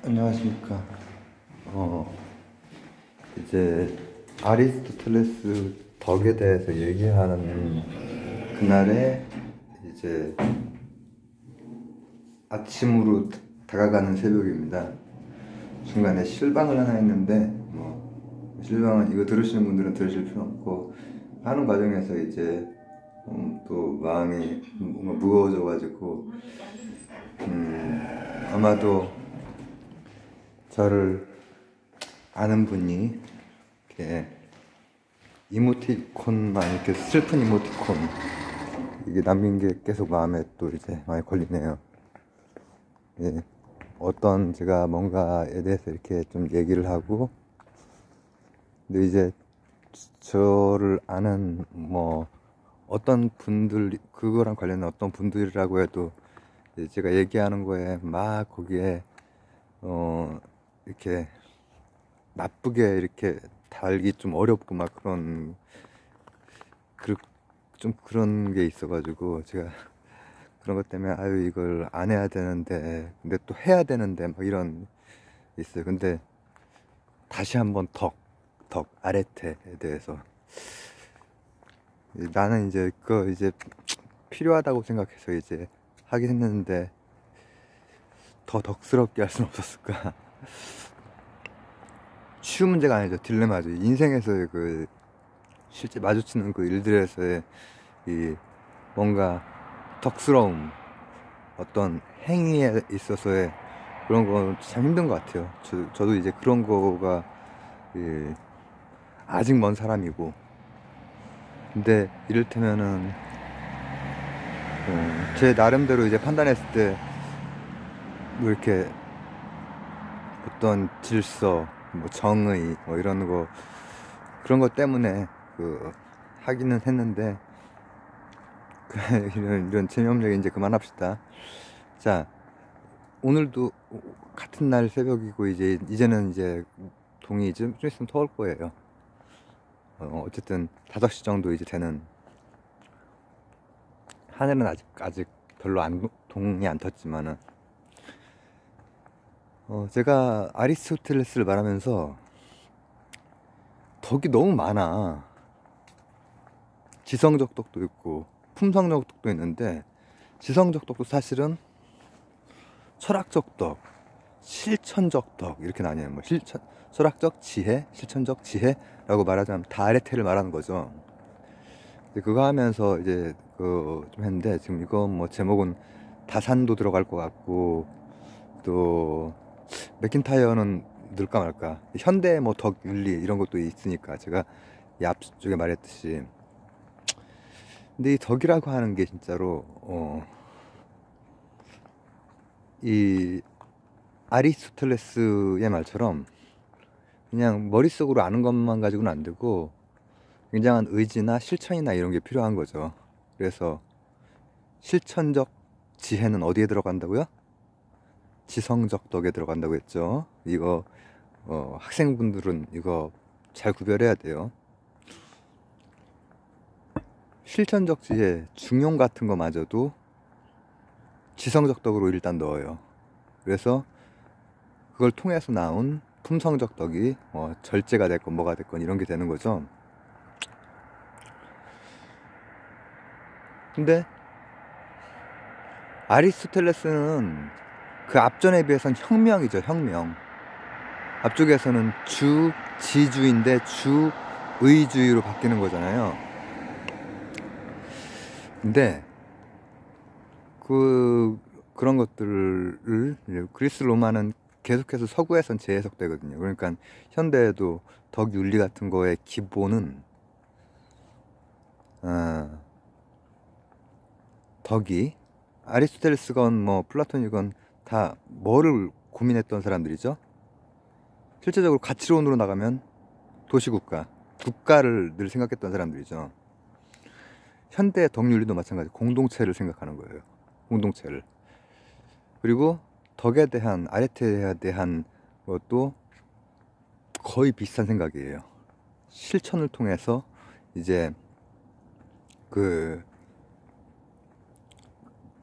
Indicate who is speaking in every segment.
Speaker 1: 안녕하십니까. 이제 아리스토텔레스 덕에 대해서 얘기하는 그날에 이제 아침으로 다가가는 새벽입니다. 중간에 실방을 하나 했는데 실방은 이거 들으시는 분들은 들으실 필요 없고, 하는 과정에서 이제 또 마음이 뭔가 무거워져가지고 아마도 저를 아는 분이 이렇게 이모티콘만 이렇게 슬픈 이모티콘 이게 남긴 게 계속 마음에 또 이제 많이 걸리네요. 예, 어떤 제가 뭔가에 대해서 이렇게 좀 얘기를 하고, 근데 이제 저를 아는 어떤 분들, 그거랑 관련된 어떤 분들이라고 해도 제가 얘기하는 거에 막 거기에 이렇게 나쁘게 이렇게 달기 좀 어렵고 막 좀 그런 게 있어가지고, 제가 그런 것 때문에 아유 이걸 안 해야 되는데 근데 또 해야 되는데 막 이런 게 있어요. 근데 다시 한번 덕 아래태에 대해서 나는 이제 그거 이제 필요하다고 생각해서 이제 하긴 했는데 더 덕스럽게 할 수는 없었을까. 쉬운 문제가 아니죠. 딜레마죠. 인생에서의 그 실제 마주치는 그 일들에서의 이 뭔가 덕스러움, 어떤 행위에 있어서의 그런 건 참 힘든 것 같아요. 저도 이제 그런 거가 아직 먼 사람이고, 근데 이를테면은 제 나름대로 이제 판단했을 때 뭐 이렇게 어떤 질서, 정의, 이런 거, 그런 것 때문에 하기는 했는데, 이런 재미없는 얘기 이제 그만합시다. 자, 오늘도 같은 날 새벽이고, 이제는 이제 동이 좀 있으면 터올 거예요. 어쨌든 5시 정도 이제 되는, 하늘은 아직 별로 동이 안 텄지만은, 제가 아리스토텔레스를 말하면서 덕이 너무 많아. 지성적 덕도 있고 품성적 덕도 있는데, 지성적 덕도 사실은 철학적 덕, 실천적 덕 이렇게 나뉘어요. 철학적 지혜, 실천적 지혜라고 말하자면 다 아레테를 말하는 거죠. 그거 하면서 이제 좀 했는데, 지금 이거 제목은 다산도 들어갈 것 같고, 또 맥킨타이어는 넣을까 말까. 현대 덕윤리 이런 것도 있으니까, 제가 이 앞쪽에 말했듯이. 근데 이 덕이라고 하는 게 진짜로 이 아리스토텔레스의 말처럼 그냥 머릿속으로 아는 것만 가지고는 안 되고, 굉장한 의지나 실천이나 이런 게 필요한 거죠. 그래서 실천적 지혜는 어디에 들어간다고요? 지성적 덕에 들어간다고 했죠. 이거 학생분들은 이거 잘 구별해야 돼요. 실천적 지혜, 중용 같은 거마저도 지성적 덕으로 일단 넣어요. 그래서 그걸 통해서 나온 품성적 덕이 절제가 됐건 뭐가 됐건 이런 게 되는 거죠. 근데 아리스토텔레스는 그 앞전에 비해서는 혁명이죠. 혁명. 앞쪽에서는 지주인데 주의주의로 바뀌는 거잖아요. 근데 그런 것들을 그리스 로마는 계속해서 서구에선 재해석되거든요. 그러니까 현대에도 덕윤리 같은 거의 기본은 덕이, 아리스토텔레스건 플라톤이건 다 뭐를 고민했던 사람들이죠. 실제적으로 가치론으로 나가면 도시국가, 국가를 늘 생각했던 사람들이죠. 현대 덕윤리도 마찬가지, 공동체를 생각하는 거예요. 공동체를. 그리고 덕에 대한, 아레테에 대한 것도 거의 비슷한 생각이에요. 실천을 통해서 이제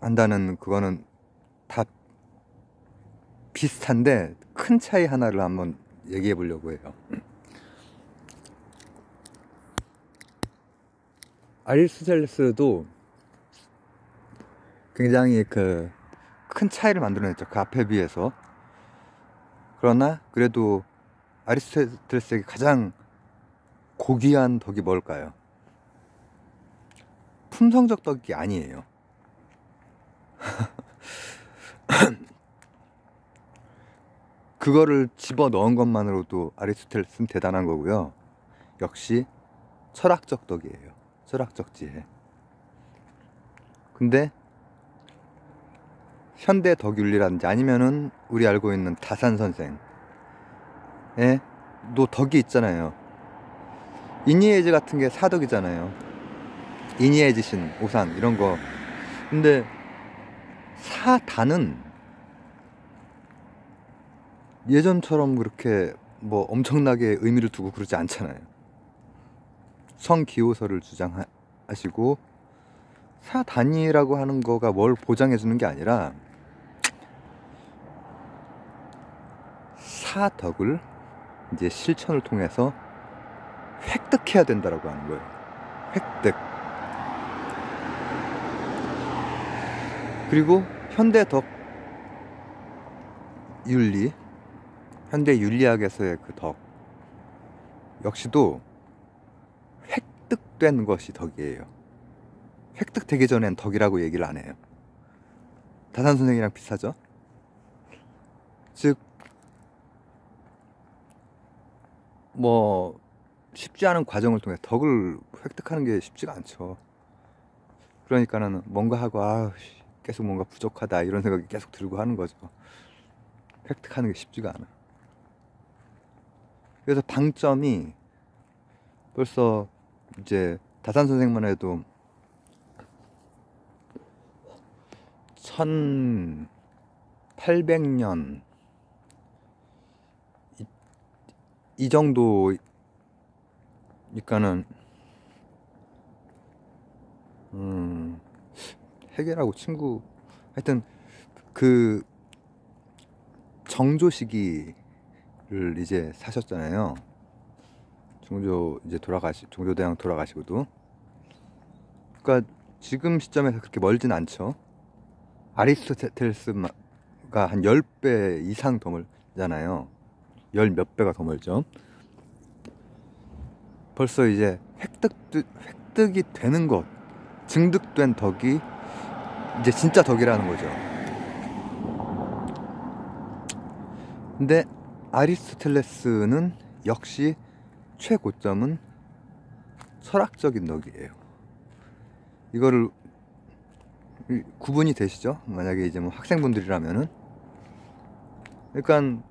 Speaker 1: 한다는, 그거는 다 비슷한데 큰 차이 하나를 한번 얘기해 보려고 해요. 아리스토텔레스도 굉장히 그 큰 차이를 만들어냈죠. 그 앞에 비해서. 그러나 그래도 아리스토텔레스에게 가장 고귀한 덕이 뭘까요? 품성적 덕이 아니에요. 그거를 집어넣은 것만으로도 아리스토텔레스는 대단한 거고요. 역시 철학적 덕이에요. 철학적 지혜. 근데 현대 덕윤리라든지 아니면은 우리 알고 있는 다산 선생의 또 덕이 있잖아요. 이니에즈 같은 게 사덕이잖아요. 이니에즈 신, 오산 이런 거. 근데 사단은 예전처럼 그렇게 뭐 엄청나게 의미를 두고 그러지 않잖아요. 성기호설을 주장하시고, 사단이라고 하는 거가 뭘 보장해 주는 게 아니라 사덕을 이제 실천을 통해서 획득해야 된다라고 하는 거예요. 획득. 그리고 현대 덕 윤리, 현대 윤리학에서의 그 덕 역시도 획득된 것이 덕이에요. 획득되기 전엔 덕이라고 얘기를 안 해요. 다산 선생이랑 비슷하죠? 즉, 뭐 쉽지 않은 과정을 통해 덕을 획득하는 게 쉽지가 않죠. 그러니까는 뭔가 하고 계속 뭔가 부족하다 이런 생각이 계속 들고 하는 거죠. 획득하는 게 쉽지가 않아. 그래서 방점이 벌써 이제 다산 선생만 해도 1800년 이 정도니까는 해겔하고 친구 하여튼 그 정조 시기를 이제 사셨잖아요. 종조대왕 돌아가시고도. 그러니까 지금 시점에서 그렇게 멀진 않죠. 아리스토텔레스가 한 10배 이상 더 멀잖아요. 10 몇 배가 더 멀죠. 벌써 이제 획득이 되는 것, 증득된 덕이 이제 진짜 덕이라는 거죠. 근데 아리스토텔레스는 역시 최고점은 철학적인 덕이에요. 이거를 구분이 되시죠? 만약에 이제 뭐 학생분들이라면은. 그러니까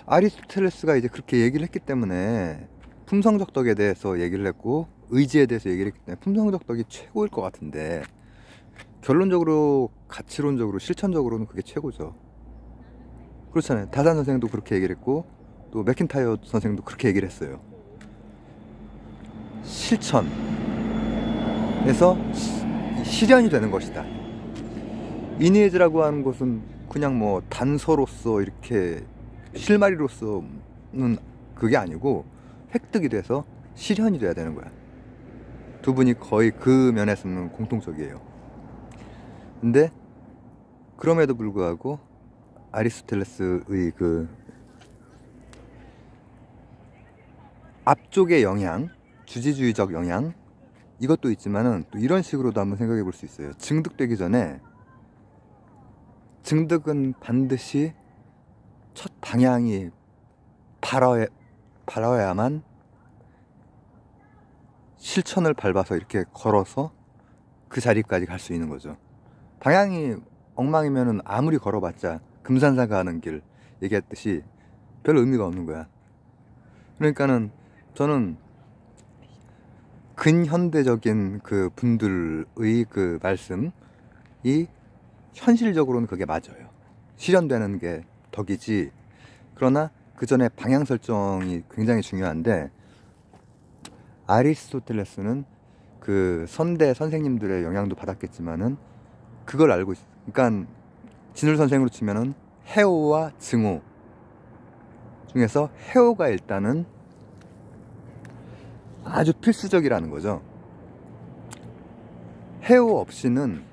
Speaker 1: 아리스토텔레스가 이제 그렇게 얘기를 했기 때문에 품성적 덕에 대해서 얘기를 했고, 의지에 대해서 얘기를 했기 때문에 품성적 덕이 최고일 것 같은데, 결론적으로 가치론적으로 실천적으로는 그게 최고죠. 그렇잖아요. 다산 선생도 그렇게 얘기를 했고, 또 맥킨타이어 선생도 그렇게 얘기를 했어요. 실천에서 실현이 되는 것이다. 이니에즈라고 하는 것은 그냥 뭐 단서로서 이렇게 실마리로서는 그게 아니고 획득이 돼서 실현이 돼야 되는 거야. 두 분이 거의 그 면에서는 공통적이에요. 근데 그럼에도 불구하고 아리스토텔레스의 그 앞쪽의 영향, 주지주의적 영향, 이것도 있지만은 또 이런 식으로도 한번 생각해 볼 수 있어요. 증득되기 전에, 증득은 반드시 첫 방향이 바라야만 실천을 밟아서 이렇게 걸어서 그 자리까지 갈 수 있는 거죠. 방향이 엉망이면은 아무리 걸어봤자 금산산 가는 길 얘기했듯이 별 의미가 없는 거야. 그러니까는 저는 근현대적인 그 분들의 그 말씀이 현실적으로는 그게 맞아요. 실현되는 게 덕이지. 그러나 그 전에 방향 설정이 굉장히 중요한데, 아리스토텔레스는 그 선대 선생님들의 영향도 받았겠지만은 그걸 알고 있어요. 그러니까 진울 선생으로 치면은 해오와 증오, 중에서 해오가 일단은 아주 필수적이라는 거죠. 해오 없이는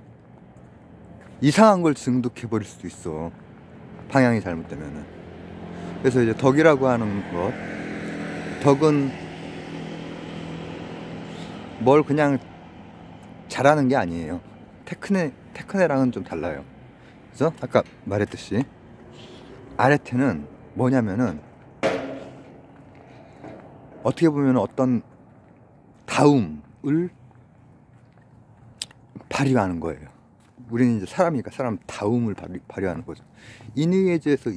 Speaker 1: 이상한 걸 증득해 버릴 수도 있어, 방향이 잘못되면은. 그래서 이제 덕이라고 하는 것, 덕은 뭘 그냥 잘하는 게 아니에요. 테크네랑은 좀 달라요. 그래서 아까 말했듯이 아레테는 뭐냐면은 어떻게 보면 어떤 다움을 발휘하는 거예요. 우리는 이제 사람이니까 사람 다움을 발휘하는 거죠. 인의예제에서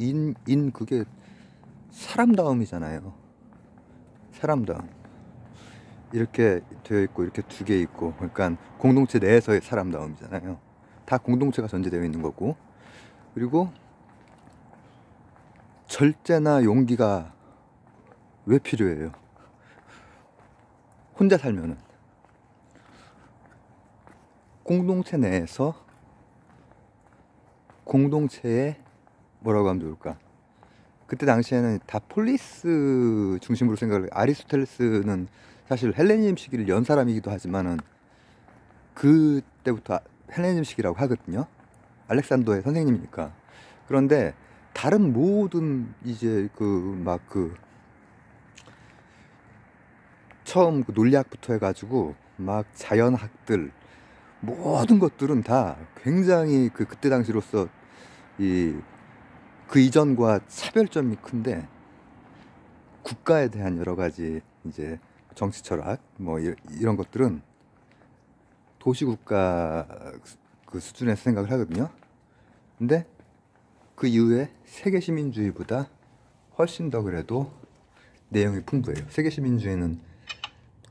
Speaker 1: 그게 사람다움이잖아요. 사람다움. 이렇게 되어 있고 이렇게 두 개 있고, 그러니까 공동체 내에서의 사람다움이잖아요. 다 공동체가 전제되어 있는 거고. 그리고 절제나 용기가 왜 필요해요? 혼자 살면은 공동체 내에서 공동체에 뭐라고 하면 좋을까? 그때 당시에는 다 폴리스 중심으로 생각을 해요. 아리스토텔레스는 사실 헬레니즘 시기를 연 사람이기도 하지만은 그때부터 헬레니즘 시기라고 하거든요. 알렉산더의 선생님이니까. 그런데 다른 모든 이제 처음 논리학부터 해가지고 막 자연학들 모든 것들은 다 굉장히 그때 당시로서 그 이전과 차별점이 큰데, 국가에 대한 여러 가지 이제 정치 철학 뭐 이런 것들은 도시국가 그 수준에서 생각을 하거든요. 근데 그 이후에 세계시민주의보다 훨씬 더 그래도 내용이 풍부해요. 세계시민주의는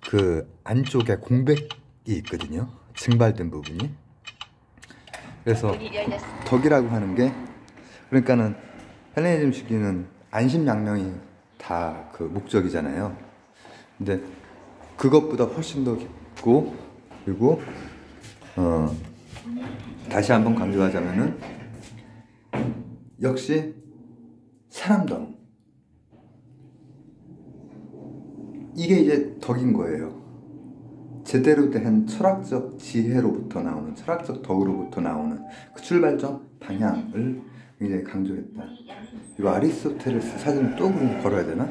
Speaker 1: 그 안쪽에 공백이 있거든요. 증발된 부분이. 그래서 덕이라고 하는 게, 그러니까는 헬레니즘 시기는 안심양명이 다 그 목적이잖아요. 근데 그것보다 훨씬 더 깊고, 그리고 다시 한번 강조하자면은 역시 사람다움, 이게 이제 덕인 거예요. 제대로 된 철학적 지혜로부터 나오는, 철학적 덕으로부터 나오는 그 출발점 방향을 굉장히 강조했다. 이거 아리스토텔레스 사진 또 걸어야 되나?